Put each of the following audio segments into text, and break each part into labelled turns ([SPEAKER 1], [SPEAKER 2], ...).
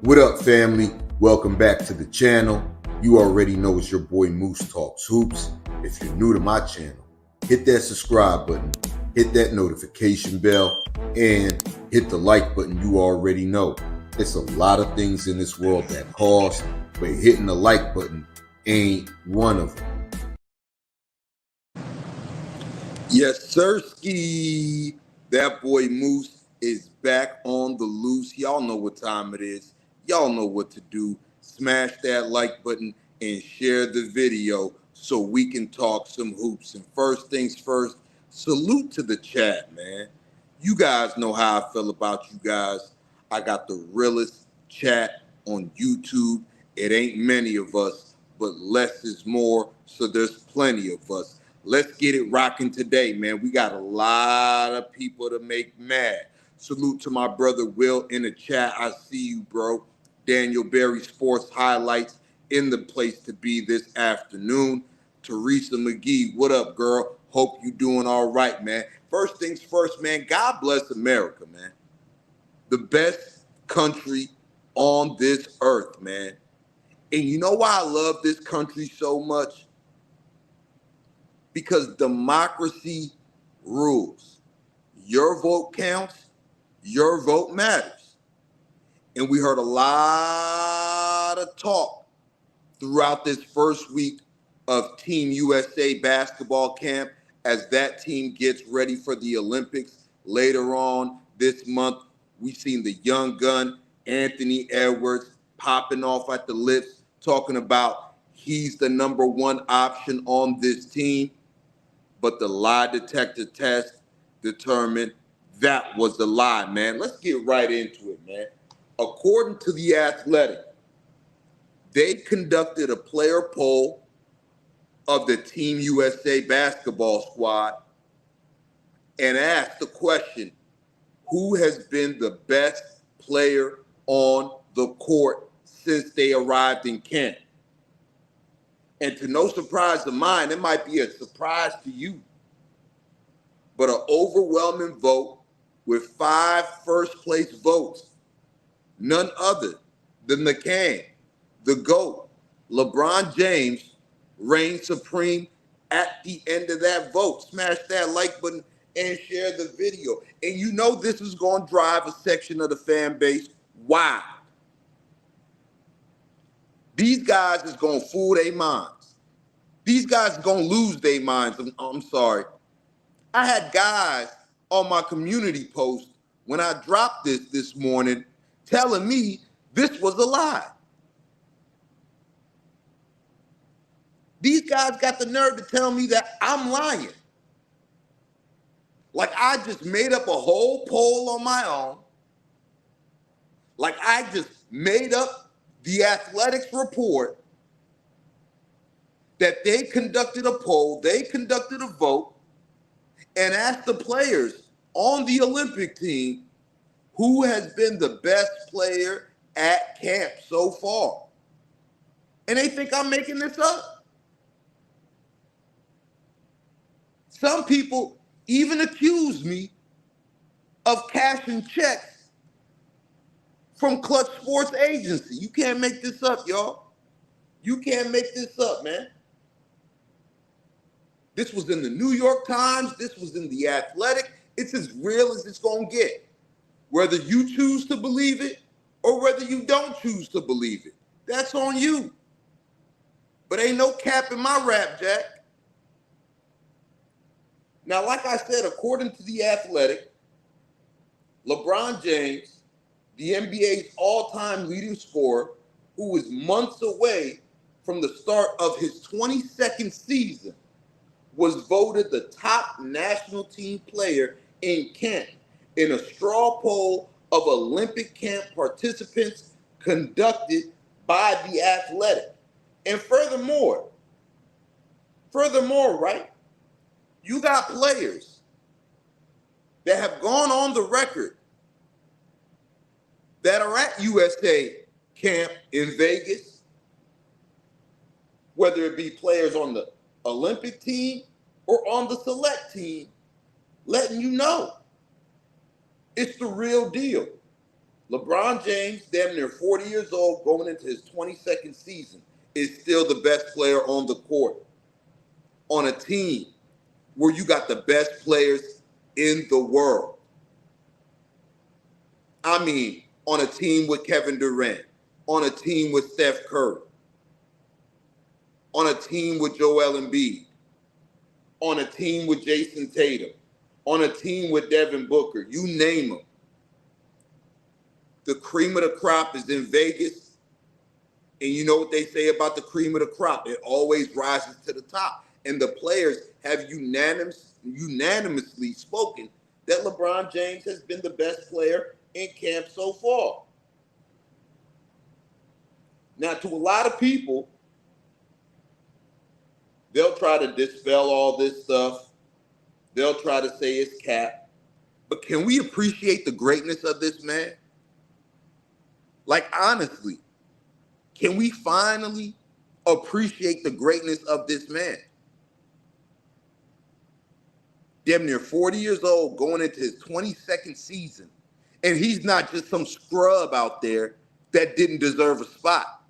[SPEAKER 1] What up, family? Welcome back to the channel. You already know it's your boy Moose Talks Hoops. If you're new to my channel, hit that subscribe button, hit that notification bell, and hit the like button. You already know it's a lot of things in this world that cost, but hitting the like button ain't one of them. Yes, sirski. That boy Moose is back on the loose. Y'all know what time it is. Y'all know what to do. Smash that like button and share the video so we can talk some hoops. And first things first, salute to the chat, man. You guys know how I feel about you guys. I got the realest chat on YouTube. It ain't many of us, but less is more, so there's plenty of us. Let's get it rocking today, man. We got a lot of people to make mad. Salute to my brother Will in the chat. I see you, bro. Daniel Berry Sports Highlights in the place to be this afternoon. Teresa McGee, what up, girl? Hope you doing all right, man. First things first, man. God bless America, man. The best country on this earth, man. And you know why I love this country so much? Because democracy rules. Your vote counts. Your vote matters. And we heard a lot of talk throughout this first week of Team USA basketball camp as that team gets ready for the Olympics later on this month. We've seen the young gun, Anthony Edwards, popping off at the lips, talking about he's the number one option on this team. But the lie detector test determined that was the lie, man. Let's get right into it, man. According to The Athletic, they conducted a player poll of the Team USA basketball squad and asked the question, who has been the best player on the court since they arrived in camp? And to no surprise of mine, it might be a surprise to you, but an overwhelming vote with 5 first-place votes, none other than the King, the GOAT, LeBron James, reigned supreme at the end of that vote. Smash that like button and share the video. And you know this is going to drive a section of the fan base wild. These guys is going to fool their minds. These guys are going to lose their minds. I'm sorry. I had guys on my community post when I dropped this morning telling me this was a lie. These guys got the nerve to tell me that I'm lying. Like I just made up a whole poll on my own. Like I just made up the Athletics report that they conducted a poll, they conducted a vote, and asked the players on the Olympic team who has been the best player at camp so far. And they think I'm making this up. Some people even accuse me of cashing checks from Clutch Sports Agency. You can't make this up, y'all. You can't make this up, man. This was in the New York Times. This was in The Athletic. It's as real as it's going to get, whether you choose to believe it or whether you don't choose to believe it. That's on you. But ain't no cap in my rap, Jack. Now, like I said, according to The Athletic, LeBron James, the NBA's all-time leading scorer, who is months away from the start of his 22nd season, was voted the top national team player in camp in a straw poll of Olympic camp participants conducted by The Athletic. And furthermore, right, you got players that have gone on the record that are at USA camp in Vegas, whether it be players on the Olympic team or on the select team, letting you know it's the real deal. LeBron James, damn near 40 years old, going into his 22nd season, is still the best player on the court on a team where you got the best players in the world. I mean, on a team with Kevin Durant, on a team with Steph Curry, on a team with Joel Embiid, on a team with Jason Tatum, on a team with Devin Booker, you name them. The cream of the crop is in Vegas. And you know what they say about the cream of the crop? It always rises to the top. And the players have unanimously spoken that LeBron James has been the best player in camp so far. Now, to a lot of people, they'll try to dispel all this stuff. They'll try to say it's cap. But can we appreciate the greatness of this man? Like, honestly, can we finally appreciate the greatness of this man? Damn near 40 years old, going into his 22nd season. And he's not just some scrub out there that didn't deserve a spot.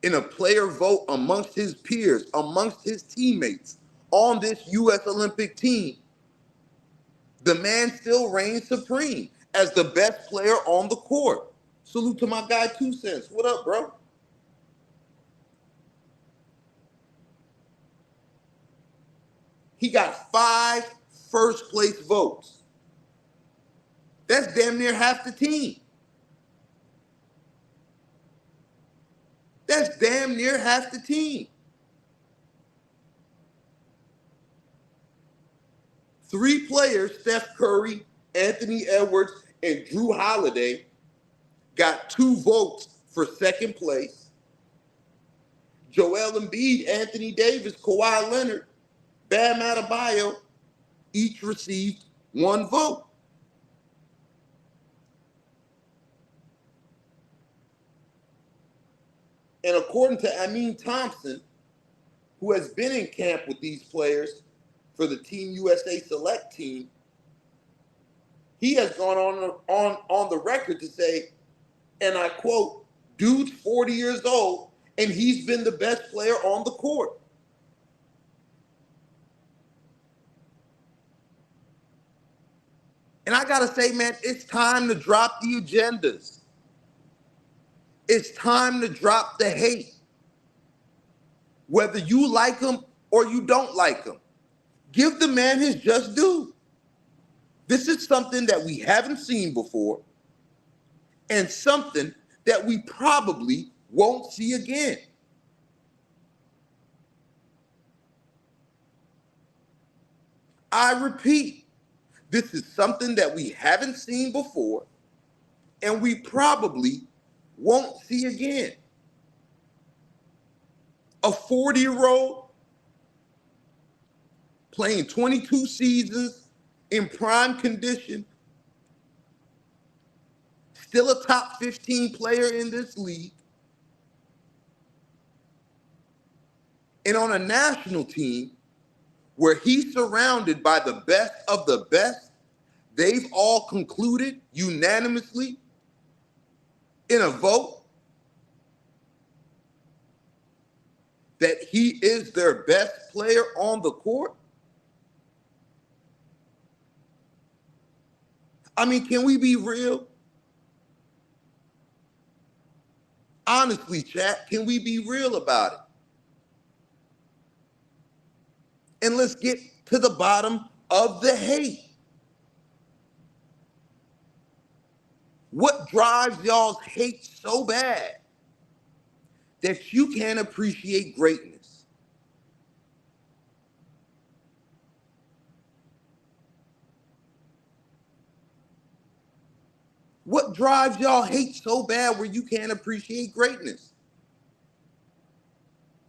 [SPEAKER 1] In a player vote amongst his peers, amongst his teammates on this U.S. Olympic team, the man still reigns supreme as the best player on the court. Salute to my guy, 2 Cents. What up, bro? He got 5 first-place votes. That's damn near half the team. That's damn near half the team. 3 players, Steph Curry, Anthony Edwards, and Jrue Holiday, got 2 votes for second place. Joel Embiid, Anthony Davis, Kawhi Leonard, Bam Adebayo, each received 1 vote. And according to Amin Thompson, who has been in camp with these players for the Team USA Select team, he has gone on the record to say, and I quote, "Dude's 40 years old, and he's been the best player on the court." And I gotta say, man, it's time to drop the agendas. It's time to drop the hate. Whether you like him or you don't like him, give the man his just due. This is something that we haven't seen before and something that we probably won't see again. I repeat, this is something that we haven't seen before and we probably won't see again. A 40-year-old playing 22 seasons in prime condition, still a top 15 player in this league, and on a national team where he's surrounded by the best of the best. They've all concluded unanimously in a vote that he is their best player on the court. I mean, can we be real? Honestly, chat, can we be real about it? And let's get to the bottom of the hate. What drives y'all's hate so bad that you can't appreciate greatness? What drives y'all hate so bad where you can't appreciate greatness?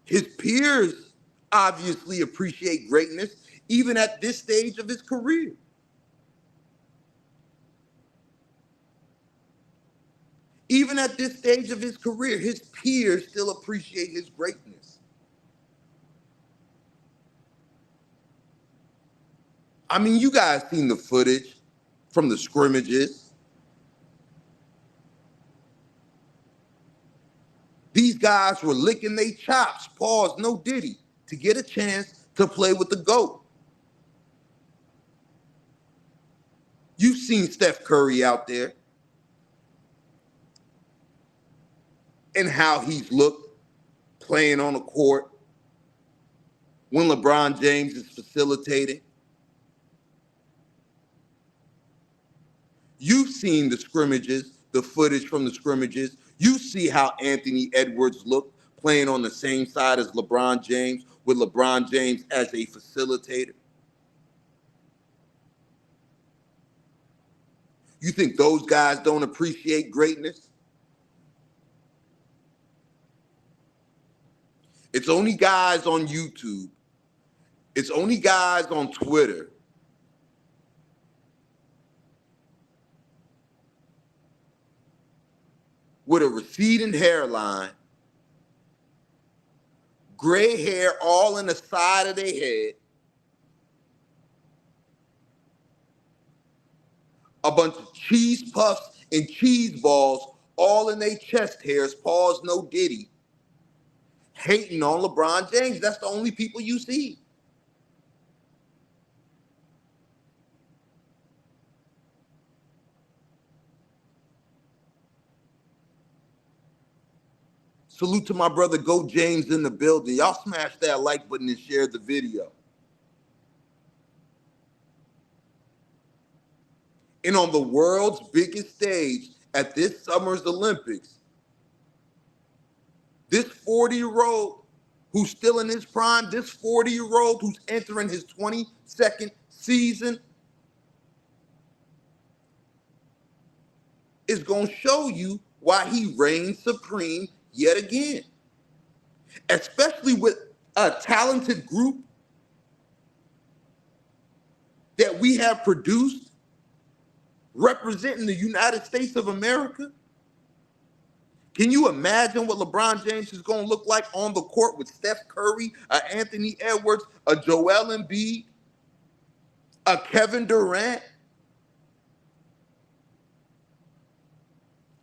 [SPEAKER 1] His peers obviously appreciate greatness, even at this stage of his career. Even at this stage of his career, his peers still appreciate his greatness. I mean, you guys seen the footage from the scrimmages. These guys were licking their chops, pause, no diddy, to get a chance to play with the GOAT. You've seen Steph Curry out there and how he's looked playing on the court when LeBron James is facilitating. You've seen the scrimmages, the footage from the scrimmages. You see how Anthony Edwards looked playing on the same side as LeBron James, with LeBron James as a facilitator. You think those guys don't appreciate greatness? It's only guys on YouTube. It's only guys on Twitter with a receding hairline, gray hair all in the side of their head, a bunch of cheese puffs and cheese balls all in their chest hairs, pause, no diddy, hating on LeBron James. That's the only people you see. Salute to my brother Go James in the building. Y'all smash that like button and share the video. And on the world's biggest stage at this summer's Olympics, this 40-year-old who's still in his prime, this 40-year-old who's entering his 22nd season is going to show you why he reigns supreme yet again. Especially with a talented group that we have produced representing the United States of America. Can you imagine what LeBron James is going to look like on the court with Steph Curry, Anthony Edwards, a Joel Embiid, a Kevin Durant?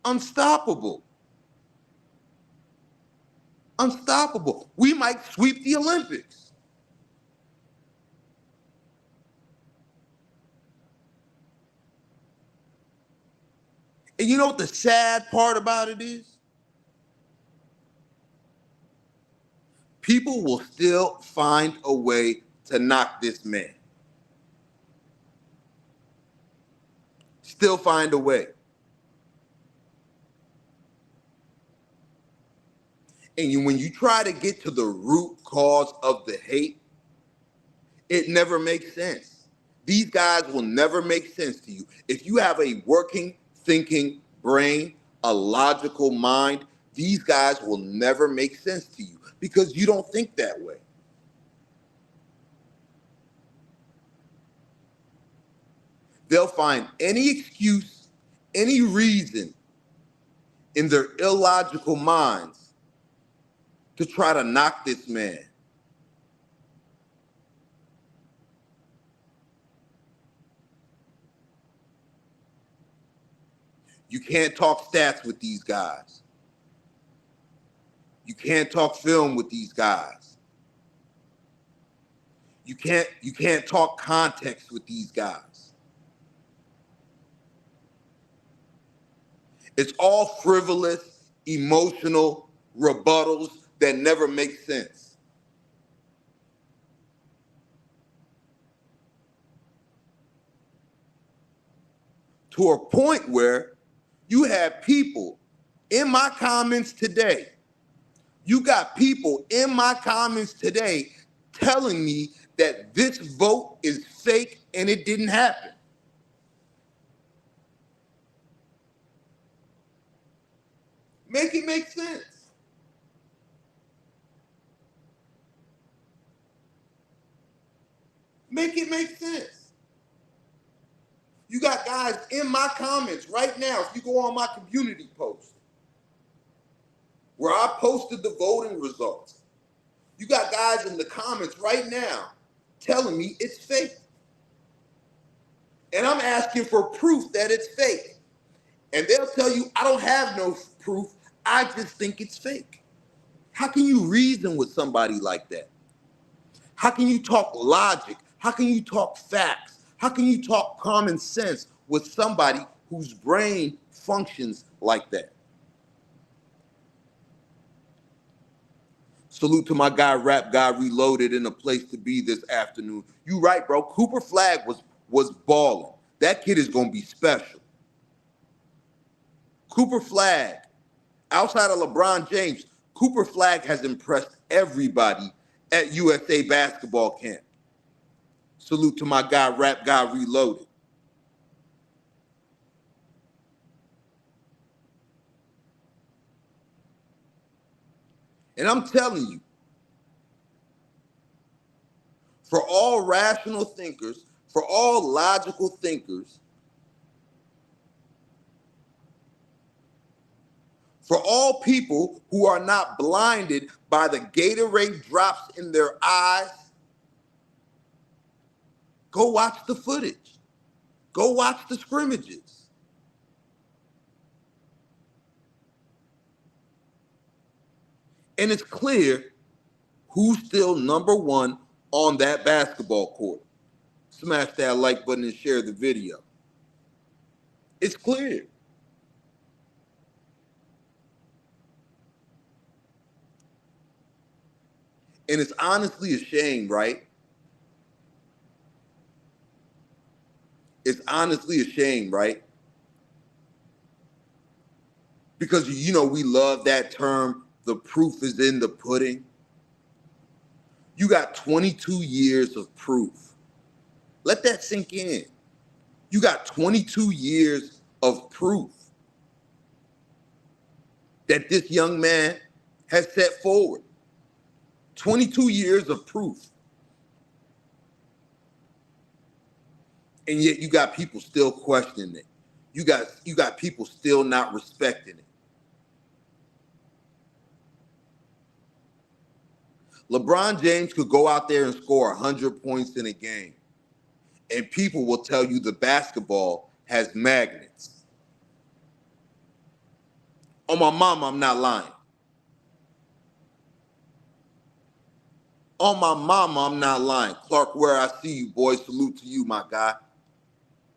[SPEAKER 1] Unstoppable. Unstoppable. We might sweep the Olympics. And you know what the sad part about it is? People will still find a way to knock this man. Still find a way. And when you try to get to the root cause of the hate, it never makes sense. These guys will never make sense to you. If you have a working, thinking brain, a logical mind, these guys will never make sense to you because you don't think that way. They'll find any excuse, any reason in their illogical minds to try to knock this man. You can't talk stats with these guys. You can't talk film with these guys. You can't talk context with these guys. It's all frivolous, emotional rebuttals that never make sense. To a point where you have people in my comments today. You got people in my comments today telling me that this vote is fake and it didn't happen. Make it make sense. Make it make sense. You got guys in my comments right now. If you go on my community post where I posted the voting results, you got guys in the comments right now telling me it's fake. And I'm asking for proof that it's fake. And they'll tell you, I don't have no proof. I just think it's fake. How can you reason with somebody like that? How can you talk logic? How can you talk facts? How can you talk common sense with somebody whose brain functions like that? Salute to my guy, Rap Guy Reloaded, in a place to be this afternoon. You right, bro. Cooper Flag was balling. That kid is gonna be special. Cooper Flag, outside of LeBron James, Cooper Flag has impressed everybody at USA basketball camp. Salute to my guy, Rap Guy Reloaded. And I'm telling you, for all rational thinkers, for all logical thinkers, for all people who are not blinded by the Gatorade drops in their eyes, go watch the footage. Go watch the scrimmages. And it's clear who's still number one on that basketball court. Smash that like button and share the video. It's clear. And it's honestly a shame, right? It's honestly a shame, right? Because, you know, we love that term, the proof is in the pudding. You got 22 years of proof. Let that sink in. You got 22 years of proof that this young man has set forward. 22 years of proof. And yet you got people still questioning it. You got people still not respecting it. LeBron James could go out there and score 100 points in a game, and people will tell you the basketball has magnets. On my mama, I'm not lying. On my mama, I'm not lying. Clark, where I see you, boy, salute to you, my guy.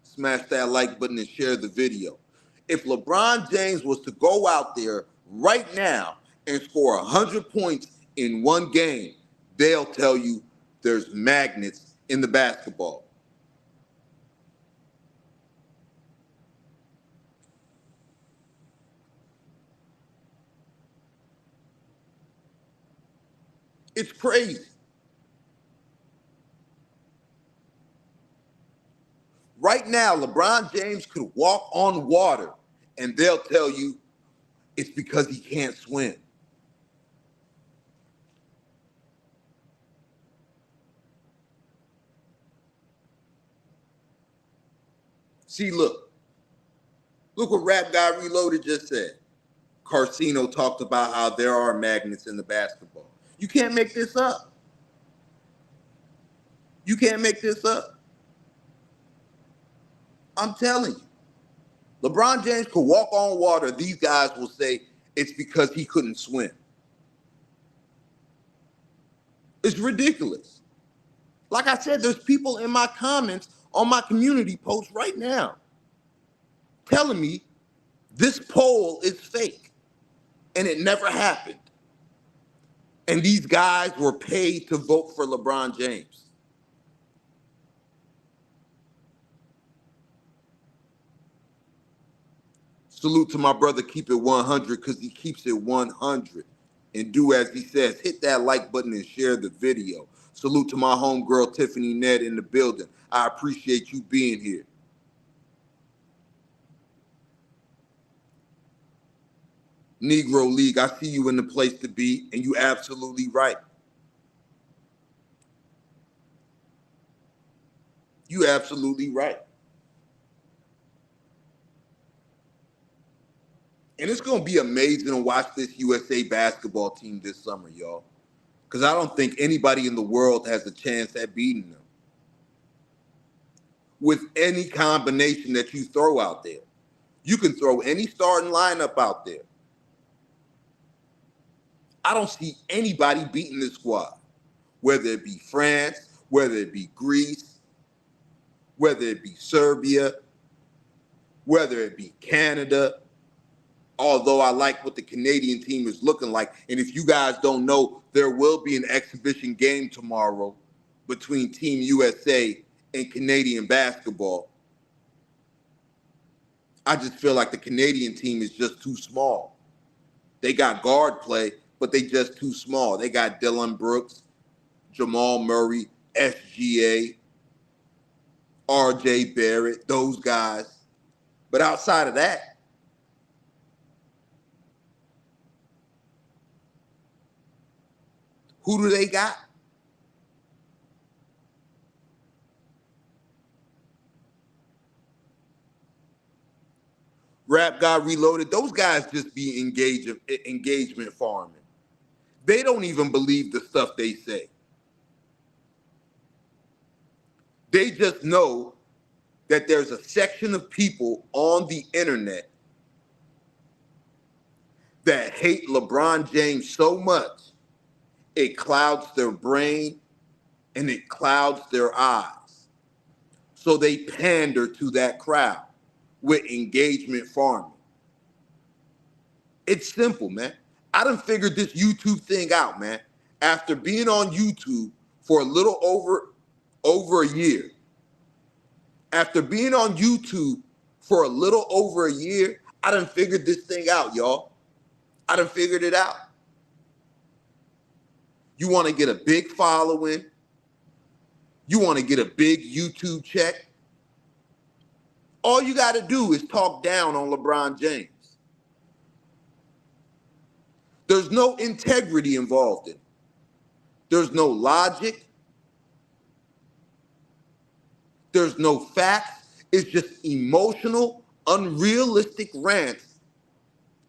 [SPEAKER 1] Smash that like button and share the video. If LeBron James was to go out there right now and score 100 points in one game, they'll tell you there's magnets in the basketball. It's crazy. Right now, LeBron James could walk on water and they'll tell you it's because he can't swim. See, look what Rap Guy Reloaded just said. Carcino talked about how there are magnets in the basketball. You can't make this up. You can't make this up. I'm telling you. LeBron James could walk on water. These guys will say it's because he couldn't swim. It's ridiculous. Like I said, there's people in my comments on my community post right now telling me this poll is fake and it never happened. And these guys were paid to vote for LeBron James. Salute to my brother, keep it 100, because he keeps it 100. And do as he says, hit that like button and share the video. Salute to my homegirl, Tiffany Ned, in the building. I appreciate you being here. Negro League, I see you in the place to be, and you absolutely right. You absolutely right. And it's going to be amazing to watch this USA basketball team this summer, y'all. Because I don't think anybody in the world has a chance at beating them. with any combination that you throw out there. You can throw any starting lineup out there. I don't see anybody beating this squad, whether it be France, whether it be Greece, whether it be Serbia, whether it be Canada, although I like what the Canadian team is looking like. And if you guys don't know, there will be an exhibition game tomorrow between Team USA and Canadian basketball. I just feel like the Canadian team is just too small. They got guard play, but they just too small. They got Dylan Brooks, Jamal Murray, SGA, RJ Barrett, those guys. But outside of that, who do they got? Rap God Reloaded, those guys just be engagement farming. They don't even believe the stuff they say. They just know that there's a section of people on the internet that hate LeBron James so much, it clouds their brain and it clouds their eyes. So they pander to that crowd with engagement farming. It's simple, man. I done figured this YouTube thing out, man. After being on YouTube for a little over a year. After being on YouTube for a little over a year, I done figured this thing out, y'all. I done figured it out. You want to get a big following? You want to get a big YouTube check? All you got to do is talk down on LeBron James. There's no integrity involved in it. There's no logic. There's no facts. It's just emotional, unrealistic rants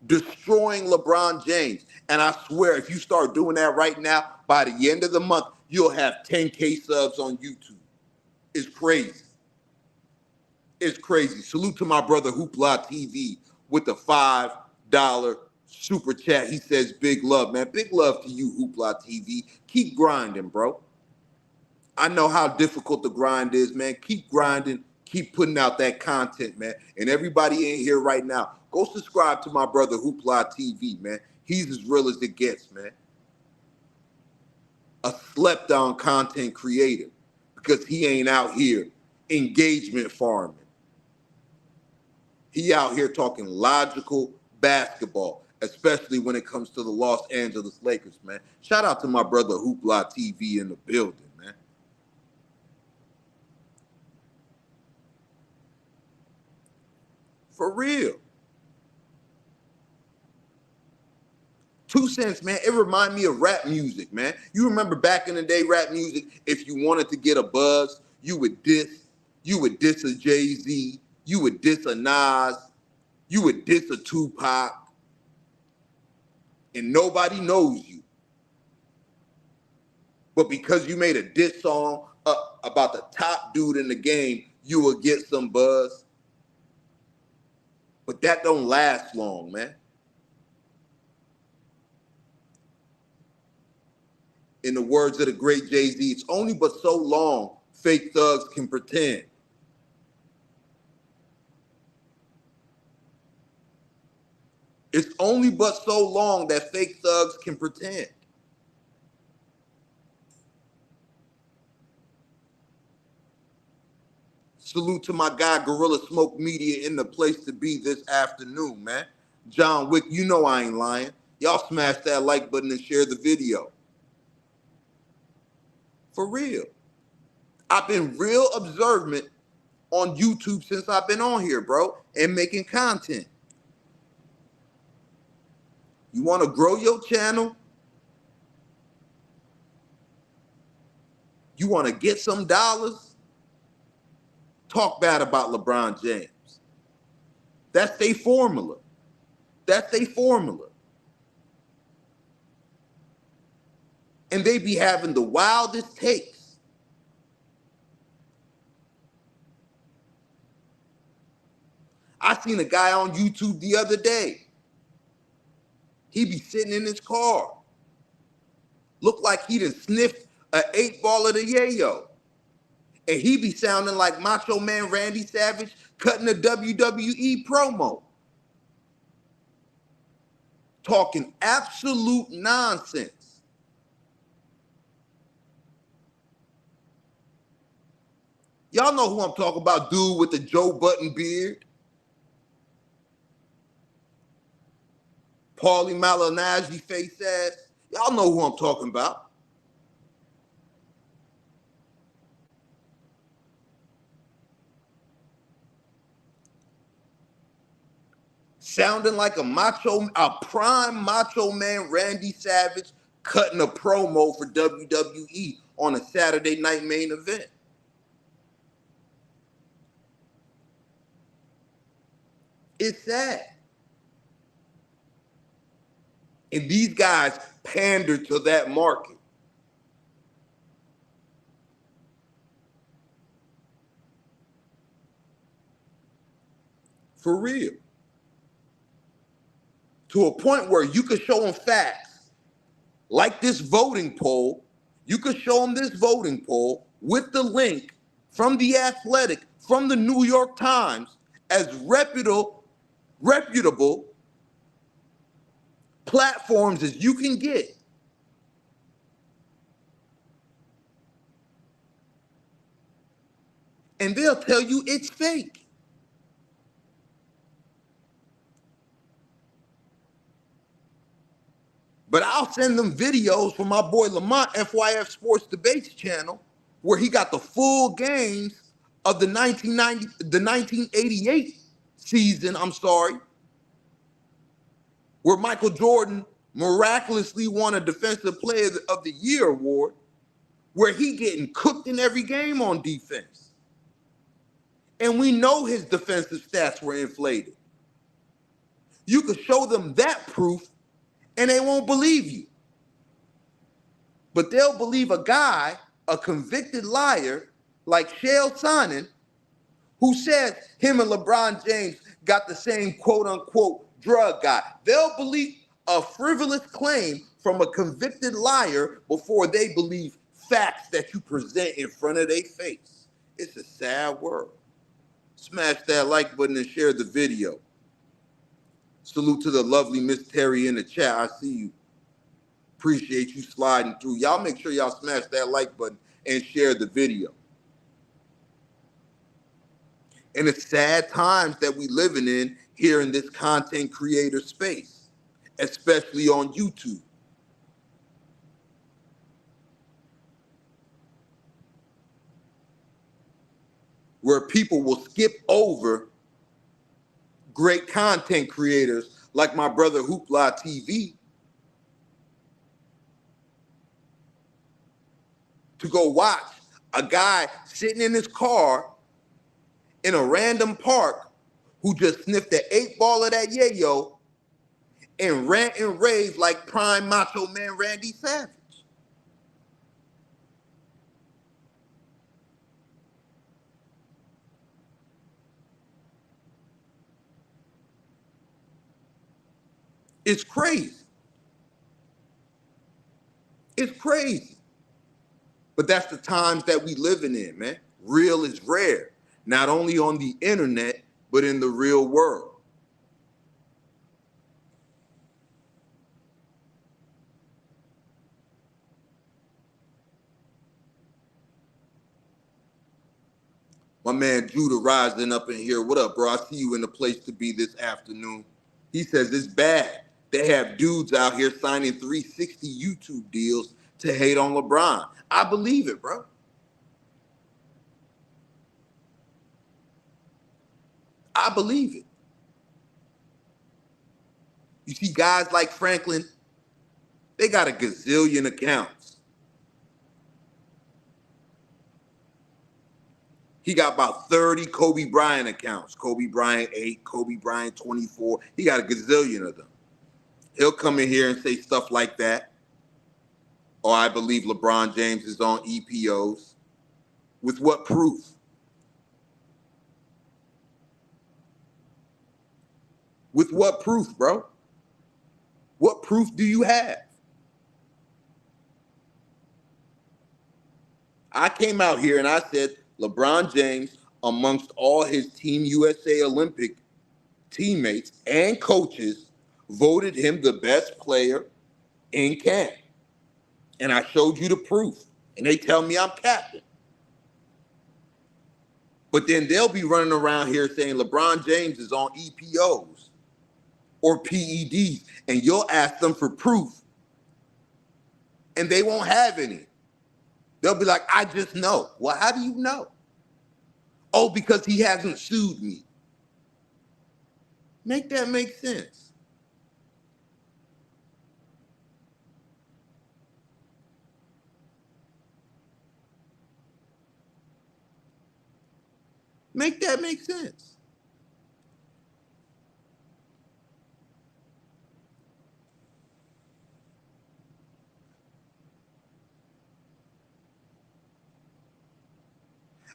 [SPEAKER 1] destroying LeBron James. And I swear, if you start doing that right now, by the end of the month, you'll have 10K subs on YouTube. It's crazy. It's crazy. Salute to my brother Hoopla TV with the $5 super chat. He says, big love, man. Big love to you, Hoopla TV. Keep grinding, bro. I know how difficult the grind is, man. Keep grinding. Keep putting out that content, man. And everybody in here right now, go subscribe to my brother Hoopla TV, man. He's as real as it gets, man. A slept-on content creator because he ain't out here engagement farming. He out here talking logical basketball, especially when it comes to the Los Angeles Lakers, man. Shout out to my brother Hoopla TV in the building, man. For real. 2 cents, man. It remind me of rap music, man. You remember back in the day, rap music, if you wanted to get a buzz, you would diss a Jay-Z, you would diss a Nas, you would diss a Tupac, and nobody knows you. But because you made a diss song about the top dude in the game, you will get some buzz. But that don't last long, man. In the words of the great Jay-Z, it's only but so long fake thugs can pretend. It's only but so long that fake thugs can pretend. Salute to my guy, Gorilla Smoke Media, in the place to be this afternoon, man. John Wick, you know I ain't lying. Y'all smash that like button and share the video. For real. I've been real observant on YouTube since I've been on here, bro, and making content. You want to grow your channel? You want to get some dollars? Talk bad about LeBron James. That's their formula. That's their formula. And they be having the wildest takes. I seen a guy on YouTube the other day. He be sitting in his car. Looked like he done sniffed an 8-ball of the yayo. And he be sounding like Macho Man Randy Savage cutting a WWE promo. Talking absolute nonsense. Y'all know who I'm talking about, dude with the Joe Button beard. Paulie Malignaggi face ass. Y'all know who I'm talking about. Sounding like a prime Macho Man Randy Savage cutting a promo for WWE on a Saturday night main event. It's sad. And these guys pander to that market. For real. To a point where you could show them facts, like this voting poll. You could show them this voting poll with the link from The Athletic, from the New York Times, as reputable platforms as you can get. And they'll tell you it's fake. But I'll send them videos from my boy Lamont, FYF Sports Debates channel, where he got the full games of the 1988 season, where Michael Jordan miraculously won a Defensive Player of the Year award, where he getting cooked in every game on defense. And we know his defensive stats were inflated. You could show them that proof and they won't believe you. But they'll believe a guy, a convicted liar like Shale Sonnen, who said him and LeBron James got the same quote unquote drug guy. They'll believe a frivolous claim from a convicted liar before they believe facts that you present in front of their face. It's a sad world. Smash that like button and share the video. Salute to the lovely Miss Terry in the chat. I see you. Appreciate you sliding through. Y'all make sure y'all smash that like button and share the video. And it's sad times that we living in here in this content creator space, especially on YouTube. Where people will skip over great content creators like my brother Hoopla TV to go watch a guy sitting in his car in a random park who just sniffed the 8-ball of that yayo and rant and rave like prime Macho Man Randy Savage. It's crazy. It's crazy. But that's the times that we living in, man. Real is rare. Not only on the internet, but in the real world. My man Judah rising up in here. What up, bro? I see you in the place to be this afternoon. He says it's bad. They have dudes out here signing 360 YouTube deals to hate on LeBron. I believe it, bro. I believe it. You see guys like Franklin, they got a gazillion accounts. He got about 30 Kobe Bryant accounts. Kobe Bryant 8, Kobe Bryant 24. He got a gazillion of them. He'll come in here and say stuff like that. Or I believe LeBron James is on EPOs. With what proof? With what proof, bro? What proof do you have? I came out here and I said LeBron James, amongst all his Team USA Olympic teammates and coaches, voted him the best player in camp. And I showed you the proof. And they tell me I'm captain. But then they'll be running around here saying LeBron James is on EPOs or PEDs. And you'll ask them for proof. And they won't have any. They'll be like, I just know. Well, how do you know? Oh, because he hasn't sued me. Make that make sense. Make that make sense.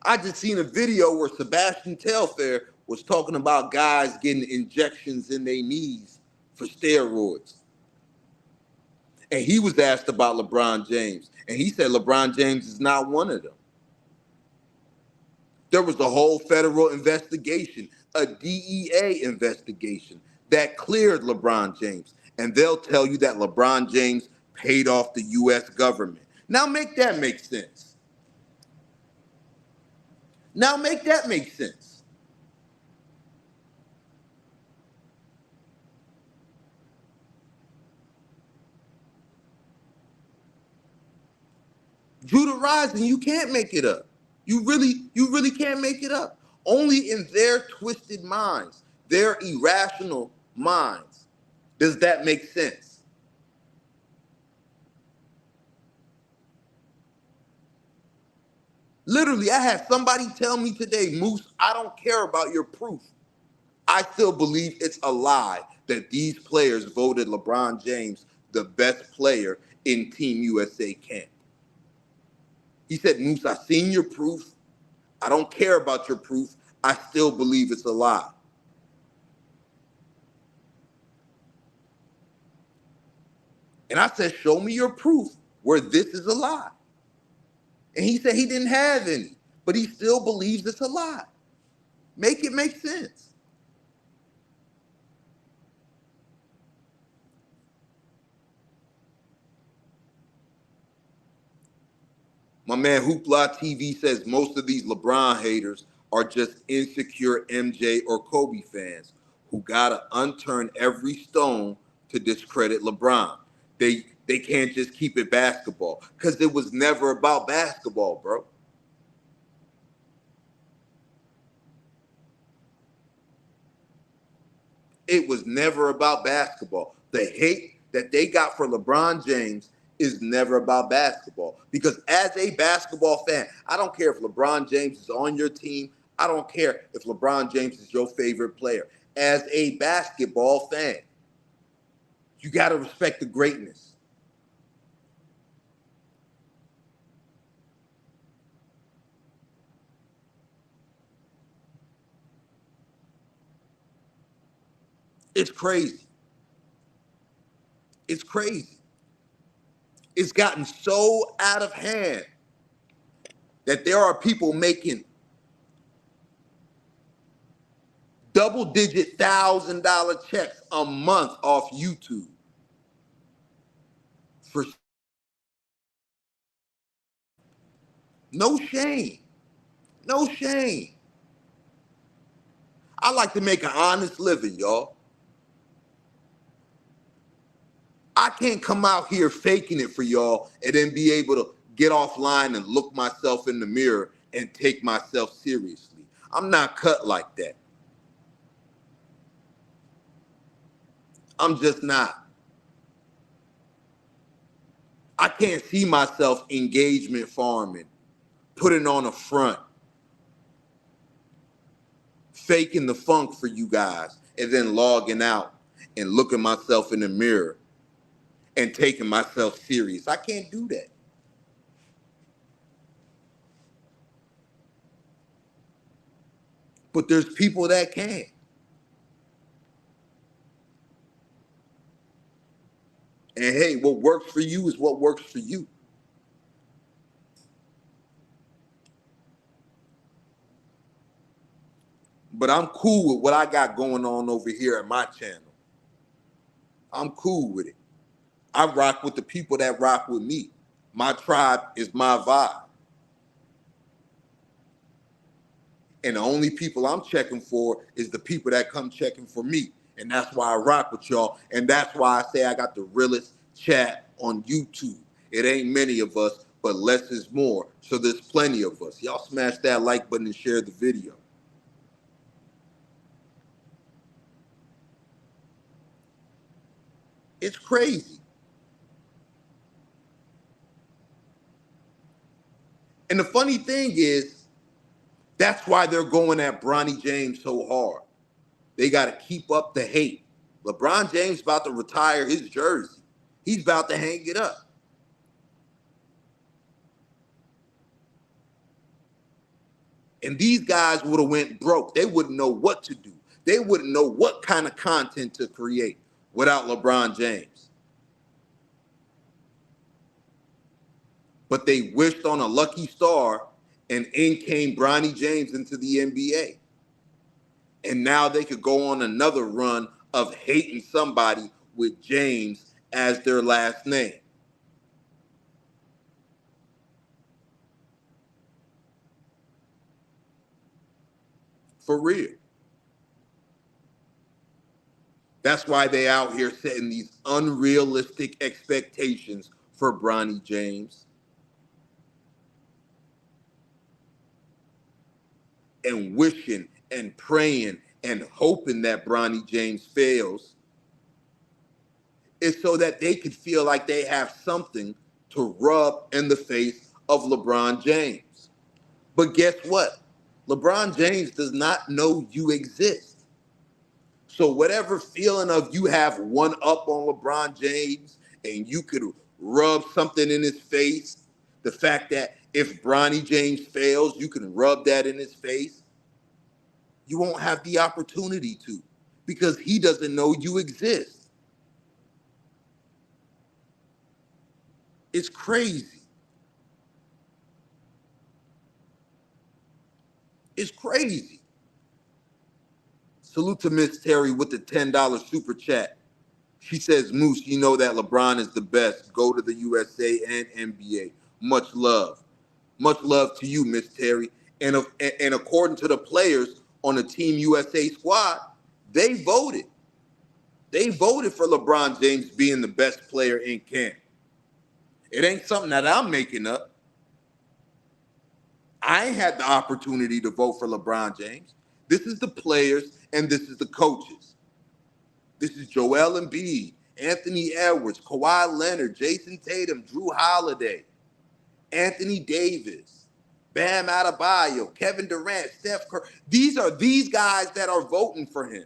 [SPEAKER 1] I just seen a video where Sebastian Telfair was talking about guys getting injections in their knees for steroids. And he was asked about LeBron James. And he said LeBron James is not one of them. There was a whole federal investigation, a DEA investigation that cleared LeBron James. And they'll tell you that LeBron James paid off the US government. Now make that make sense. Now make that make sense. Judah Rising, you can't make it up. You really can't make it up. Only in their twisted minds, their irrational minds, does that make sense. Literally, I had somebody tell me today, Moose, I don't care about your proof. I still believe it's a lie that these players voted LeBron James the best player in Team USA camp. He said, Moose, I've seen your proof. I don't care about your proof. I still believe it's a lie. And I said, show me your proof where this is a lie. And he said he didn't have any, but he still believes it's a lie. Make it make sense. My man Hoopla TV says most of these LeBron haters are just insecure MJ or Kobe fans who gotta unturn every stone to discredit LeBron. They can't just keep it basketball because it was never about basketball, bro. It was never about basketball. The hate that they got for LeBron James is never about basketball. Because as a basketball fan, I don't care if LeBron James is on your team. I don't care if LeBron James is your favorite player. As a basketball fan, you got to respect the greatness. It's crazy. It's crazy. It's gotten so out of hand that there are people making double-digit $1,000 checks a month off YouTube for no shame. No shame. I like to make an honest living, y'all. I can't come out here faking it for y'all and then be able to get offline and look myself in the mirror and take myself seriously. I'm not cut like that. I'm just not. I can't see myself engagement farming, putting on a front, faking the funk for you guys, and then logging out and looking myself in the mirror and taking myself serious. I can't do that. But there's people that can. And hey, what works for you is what works for you. But I'm cool with what I got going on over here at my channel. I'm cool with it. I rock with the people that rock with me. My tribe is my vibe. And the only people I'm checking for is the people that come checking for me. And that's why I rock with y'all. And that's why I say I got the realest chat on YouTube. It ain't many of us, but less is more. So there's plenty of us. Y'all smash that like button and share the video. It's crazy. And the funny thing is, that's why they're going at Bronny James so hard. They got to keep up the hate. LeBron James about to retire his jersey. He's about to hang it up. And these guys would have went broke. They wouldn't know what to do. They wouldn't know what kind of content to create without LeBron James. But they wished on a lucky star, and in came Bronny James into the NBA. And now they could go on another run of hating somebody with James as their last name. For real. That's why they out here setting these unrealistic expectations for Bronny James and wishing and praying and hoping that Bronny James fails is so that they could feel like they have something to rub in the face of LeBron James. But guess what? LeBron James does not know you exist. So whatever feeling of you have one up on LeBron James and you could rub something in his face, the fact that if Bronny James fails, you can rub that in his face, you won't have the opportunity to because he doesn't know you exist. It's crazy. It's crazy. Salute to Miss Terry with the $10 super chat. She says, Moose, you know that LeBron is the best. Go to the USA and NBA. Much love. Much love to you, Miss Terry. And according to the players on the Team USA squad, they voted. They voted for LeBron James being the best player in camp. It ain't something that I'm making up. I ain't had the opportunity to vote for LeBron James. This is the players and this is the coaches. This is Joel Embiid, Anthony Edwards, Kawhi Leonard, Jason Tatum, Jrue Holiday, Anthony Davis, Bam Adebayo, Kevin Durant, Steph Curry. These are these guys that are voting for him.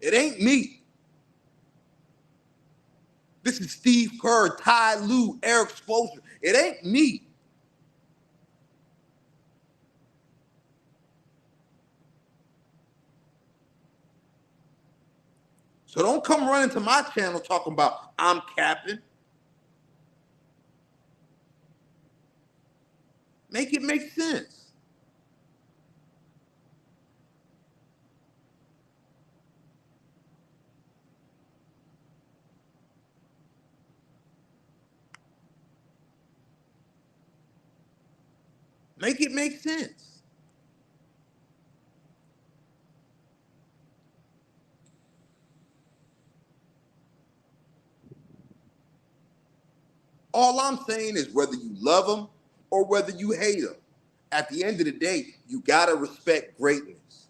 [SPEAKER 1] It ain't me. This is Steve Kerr, Ty Lue, Eric Spoelstra. It ain't me. So don't come running to my channel talking about I'm capping. Make it make sense. Make it make sense. All I'm saying is whether you love them or whether you hate them, at the end of the day, you got to respect greatness.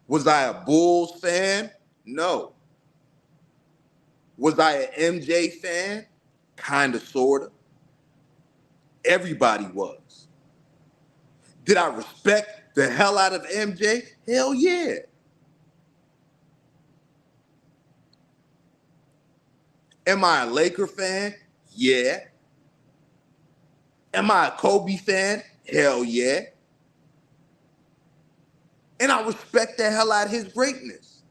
[SPEAKER 1] Was I a Bulls fan? No. Was I an MJ fan? Kind of, sort of. Everybody was. Did I respect the hell out of MJ? Hell yeah. Am I a Laker fan? Yeah. Am I a Kobe fan? Hell yeah. And I respect the hell out of his greatness.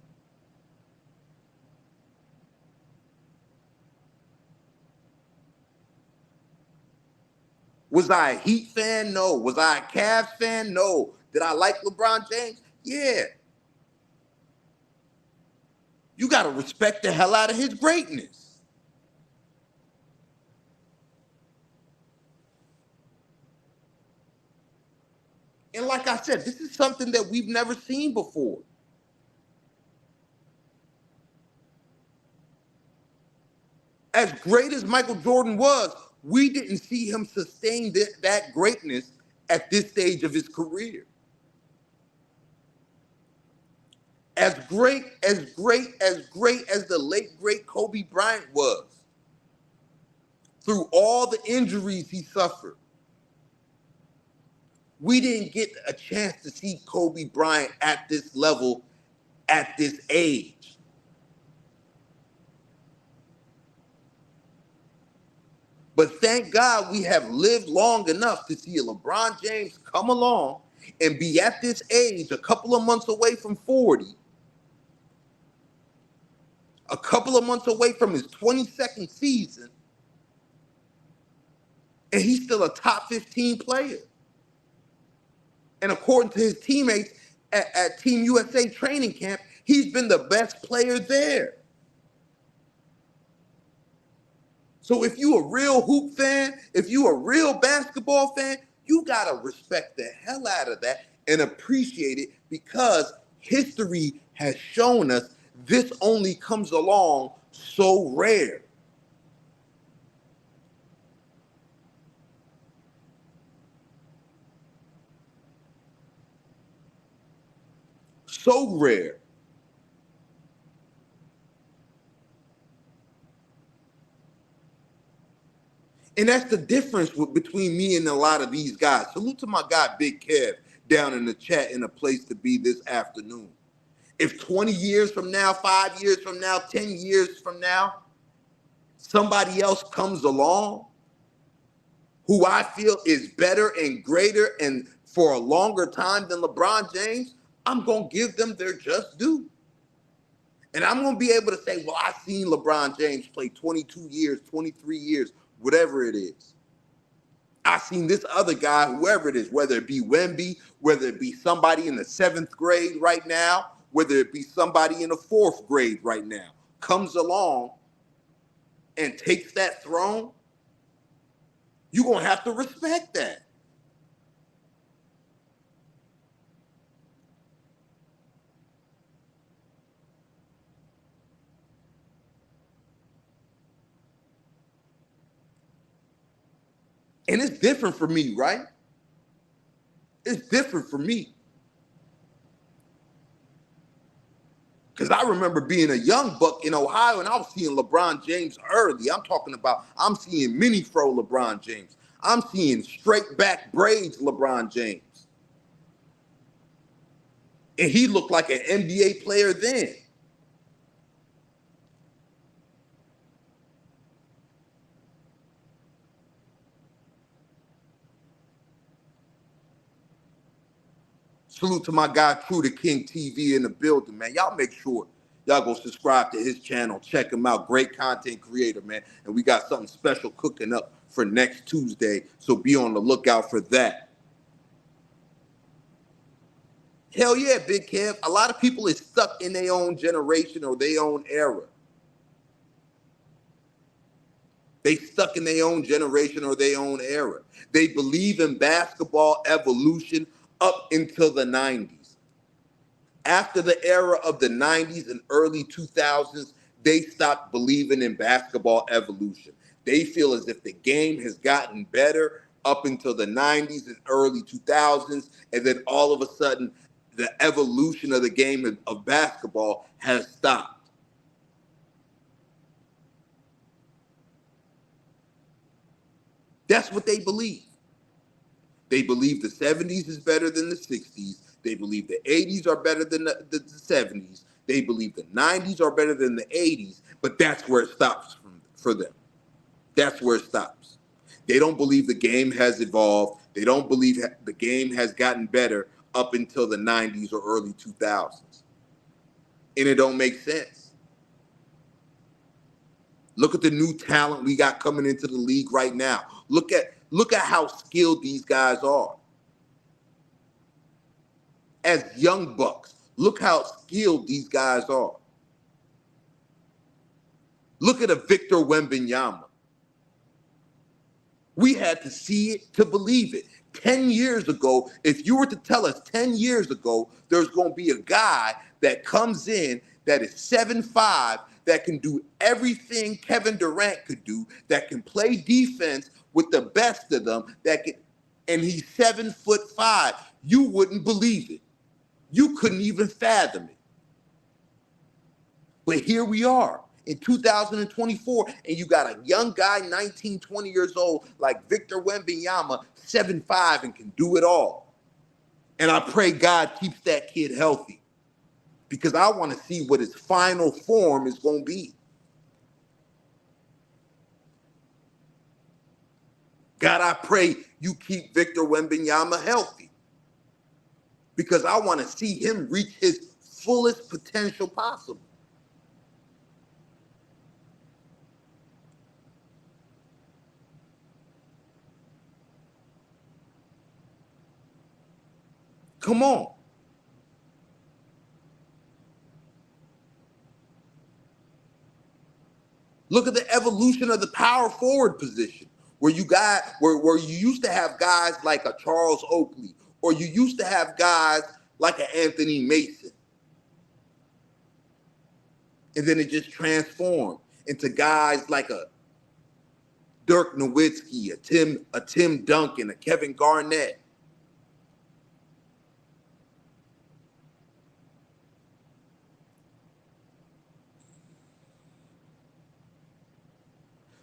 [SPEAKER 1] Was I a Heat fan? No. Was I a Cavs fan? No. Did I like LeBron James? Yeah. You got to respect the hell out of his greatness. And like I said, this is something that we've never seen before. As great as Michael Jordan was, we didn't see him sustain that greatness at this stage of his career. As great as the late great Kobe Bryant was, through all the injuries he suffered, we didn't get a chance to see Kobe Bryant at this level, at this age. But thank God we have lived long enough to see a LeBron James come along and be at this age, a couple of months away from 40, a couple of months away from his 22nd season, and he's still a top 15 player. And according to his teammates at Team USA training camp, he's been the best player there. So if you a real hoop fan, if you a real basketball fan, you gotta respect the hell out of that and appreciate it, because history has shown us this only comes along so rare. So rare. And that's the difference between me and a lot of these guys. Salute to my guy, Big Kev, down in the chat, in a place to be this afternoon. If 20 years from now, 5 years from now, 10 years from now, somebody else comes along who I feel is better and greater and for a longer time than LeBron James, I'm going to give them their just due. And I'm going to be able to say, well, I've seen LeBron James play 22 years, 23 years, whatever it is. I've seen this other guy, whoever it is, whether it be Wemby, whether it be somebody in the 7th grade right now, whether it be somebody in the 4th grade right now, comes along and takes that throne, you're going to have to respect that. And it's different for me, right? It's different for me. Because I remember being a young buck in Ohio and I was seeing LeBron James early. I'm seeing mini fro LeBron James. I'm seeing straight back braids LeBron James. And he looked like an NBA player then. Salute to my guy, True the King TV in the building, man. Y'all make sure y'all go subscribe to his channel. Check him out. Great content creator, man. And we got something special cooking up for next Tuesday. So be on the lookout for that. Hell yeah, Big Kev. A lot of people is stuck in their own generation or their own era. They stuck in their own generation or their own era. They believe in basketball evolution up until the 90s. After the era of the 90s and early 2000s, they stopped believing in basketball evolution. They feel as if the game has gotten better up until the 90s and early 2000s, and then all of a sudden, the evolution of the game of basketball has stopped. That's what they believe. They believe the 70s is better than the 60s. They believe the 80s are better than the 70s. They believe the 90s are better than the 80s, but that's where it stops for them. That's where it stops. They don't believe the game has evolved. They don't believe the game has gotten better up until the 90s or early 2000s. And it don't make sense. Look at the new talent we got coming into the league right now. Look at how skilled these guys are. As young bucks, look how skilled these guys are. Look at a Victor Wembanyama. We had to see it to believe it. 10 years ago, if you were to tell us 10 years ago, there's going to be a guy that comes in that is 7'5", that can do everything Kevin Durant could do, that can play defense with the best of them, and he's 7'5", you wouldn't believe it. You couldn't even fathom it. But here we are in 2024, and you got a young guy, 19, 20 years old, like Victor Wembanyama, 7'5", and can do it all. And I pray God keeps that kid healthy, because I want to see what his final form is going to be. God, I pray you keep Victor Wembanyama healthy, because I want to see him reach his fullest potential possible. Come on. Look at the evolution of the power forward position, where you used to have guys like a Charles Oakley, or you used to have guys like an Anthony Mason. And then it just transformed into guys like a Dirk Nowitzki, a Tim Duncan, a Kevin Garnett.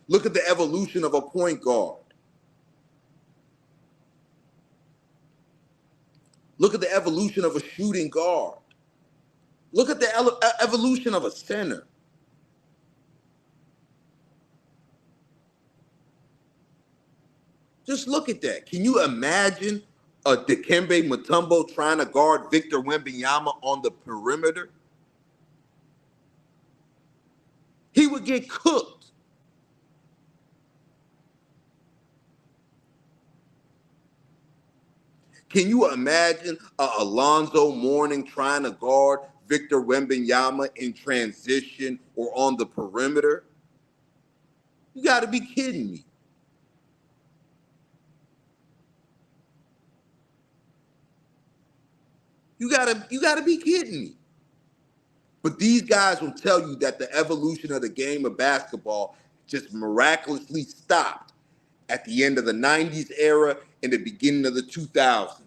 [SPEAKER 1] Look at the evolution of a point guard. Look at the evolution of a shooting guard. Look at the evolution of a center. Just look at that. Can you imagine a Dikembe Mutombo trying to guard Victor Wembanyama on the perimeter? He would get cooked. Can you imagine Alonzo Mourning trying to guard Victor Wembanyama in transition or on the perimeter? You got to be kidding me. You gotta be kidding me. But these guys will tell you that the evolution of the game of basketball just miraculously stopped at the end of the 90s era and the beginning of the 2000s.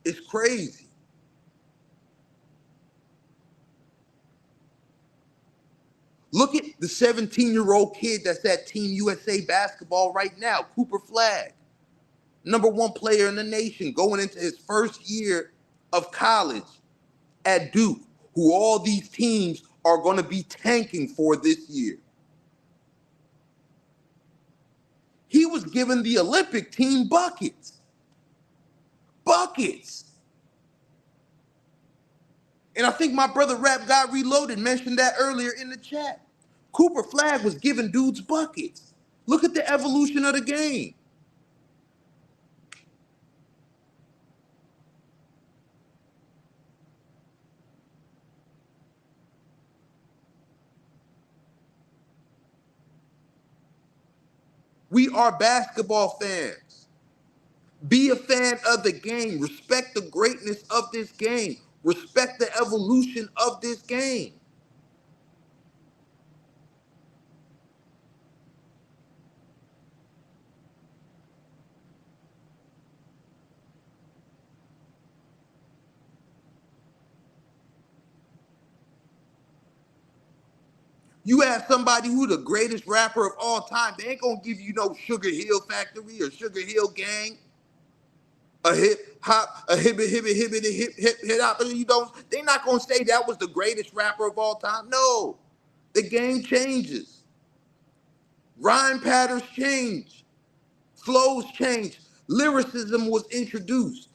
[SPEAKER 1] It's crazy. Look at the 17-year-old kid that's at Team USA basketball right now, Cooper Flagg, #1 player in the nation, going into his first year of college at Duke, who all these teams are going to be tanking for this year. He was given the Olympic team buckets. Buckets. And I think my brother Rap God Reloaded mentioned that earlier in the chat. Cooper Flagg was giving dudes buckets. Look at the evolution of the game. We are basketball fans. Be a fan of the game. Respect the greatness of this game. Respect the evolution of this game. You ask somebody who the greatest rapper of all time, they ain't gonna give you no Sugar Hill Factory or Sugar Hill Gang, a hip hop, a hibbit hibbit hibbit hip hop. You don't. They not gonna say that was the greatest rapper of all time. No, the game changes. Rhyme patterns change. Flows change. Lyricism was introduced.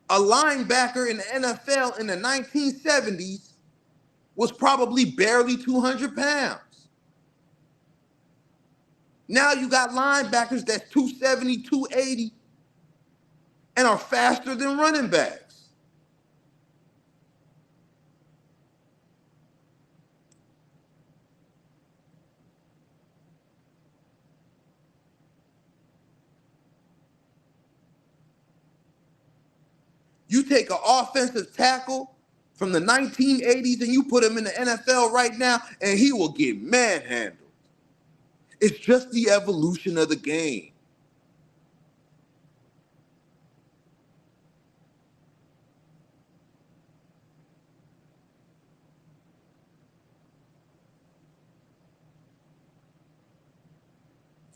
[SPEAKER 1] A linebacker in the NFL in the 1970s was probably barely 200 pounds. Now you got linebackers that's 270, 280, and are faster than running backs. You take an offensive tackle from the 1980s and you put him in the NFL right now, and he will get manhandled. It's just the evolution of the game.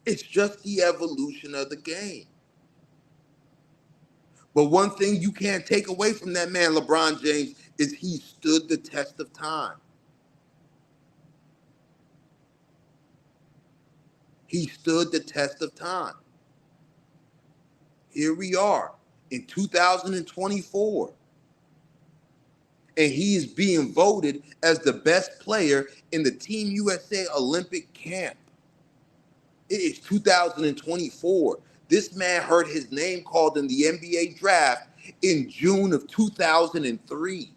[SPEAKER 1] It's just the evolution of the game. But one thing you can't take away from that man, LeBron James, is he stood the test of time. He stood the test of time. Here we are in 2024, and he is being voted as the best player in the Team USA Olympic camp. It is 2024. This man heard his name called in the NBA draft in June of 2003.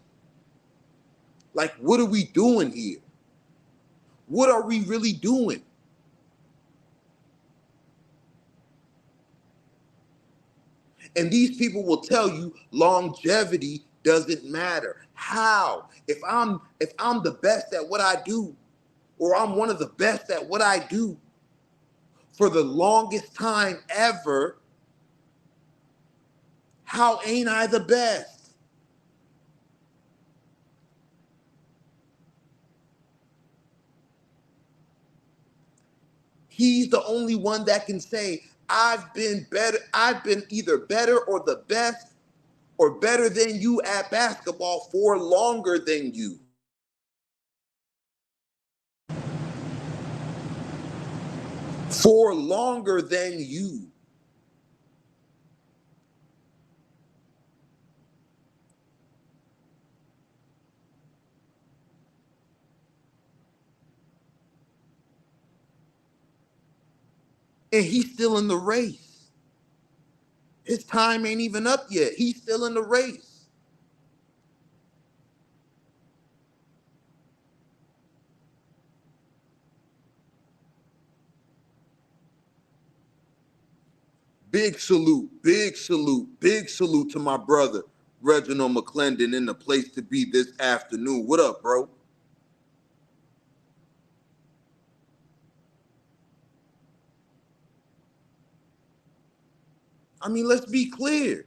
[SPEAKER 1] Like, what are we doing here? What are we really doing? And these people will tell you longevity doesn't matter. How? If I'm the best at what I do, or I'm one of the best at what I do for the longest time ever, how ain't I the best? He's the only one that can say, I've been better, I've been either better or the best or better than you at basketball for longer than you. For longer than you. And he's still in the race. His time ain't even up yet. He's still in the race. Big salute to my brother, Reginald McClendon, in the place to be this afternoon. What up, bro? I mean, let's be clear.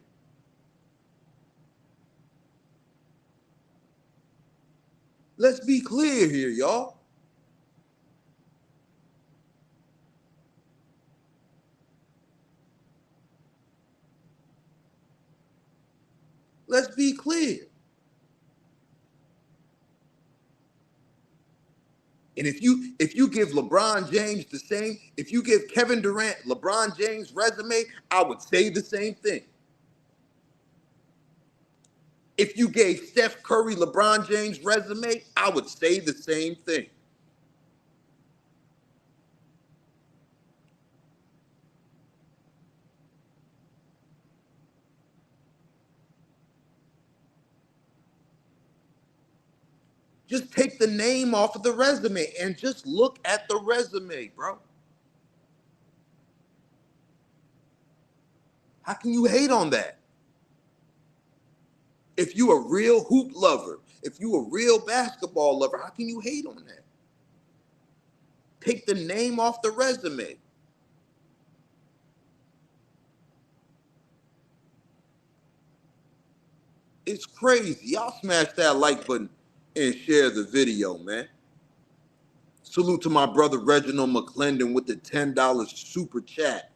[SPEAKER 1] Let's be clear here, y'all. Let's be clear. And if you give LeBron James the same, if you give Kevin Durant LeBron James resume, I would say the same thing. If you gave Steph Curry LeBron James resume, I would say the same thing. Just take the name off of the resume and just look at the resume, bro. How can you hate on that? If you a real hoop lover, if you a real basketball lover, how can you hate on that? Take the name off the resume. It's crazy. Y'all smash that like button and share the video, man. Salute to my brother Reginald McClendon with the $10 super chat.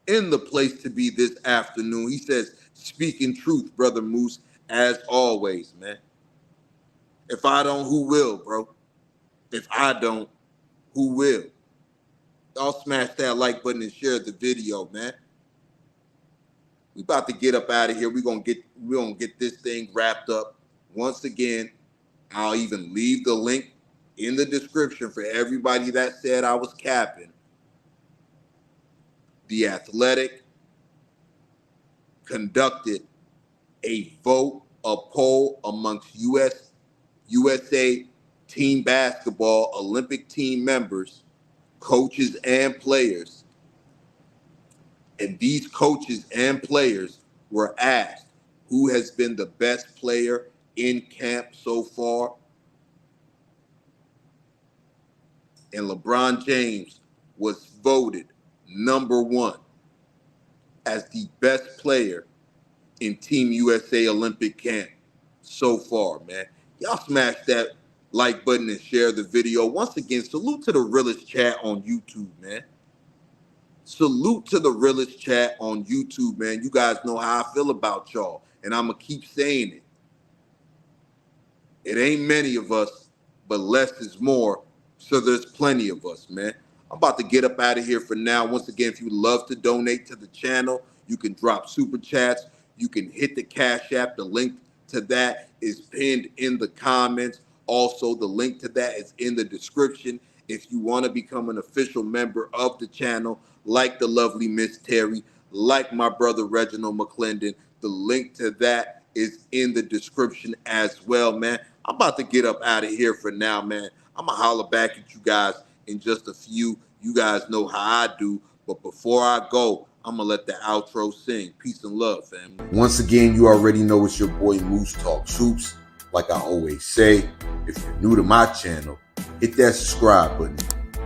[SPEAKER 1] In the place to be this afternoon. He says, speaking truth, brother Moose, as always, man. If I don't, who will, bro? If I don't, who will? Y'all smash that like button and share the video, man. We about to get up out of here. We're gonna get this thing wrapped up. Once again, I'll even leave the link in the description for everybody that said I was capping. The Athletic conducted a poll amongst USA team basketball Olympic team members, coaches, and players. And these coaches and players were asked who has been the best player in camp so far. And LeBron James was voted #1 as the best player in Team USA Olympic camp so far, man. Y'all smash that like button and share the video. Once again, salute to the realest chat on YouTube, man. Salute to the realest chat on YouTube, man. You guys know how I feel about y'all, and I'm going to keep saying it. It ain't many of us, but less is more, so there's plenty of us, man. I'm about to get up out of here for now. Once again, if you love to donate to the channel, you can drop super chats. You can hit the Cash App. The link to that is pinned in the comments. Also, the link to that is in the description. If you want to become an official member of the channel, like the lovely Miss Terry, like my brother Reginald McClendon, the link to that is in the description as well, man. I'm about to get up out of here for now, man. I'm going to holler back at you guys in just a few. You guys know how I do. But before I go, I'm going to let the outro sing. Peace and love, family. Once again, you already know it's your boy Moose Talks Hoops. Like I always say, if you're new to my channel, hit that subscribe button,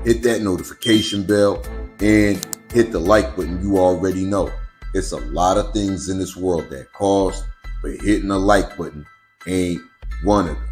[SPEAKER 1] hit that notification bell, and hit the like button. You already know. It's a lot of things in this world that cost, but hitting the like button ain't one of them.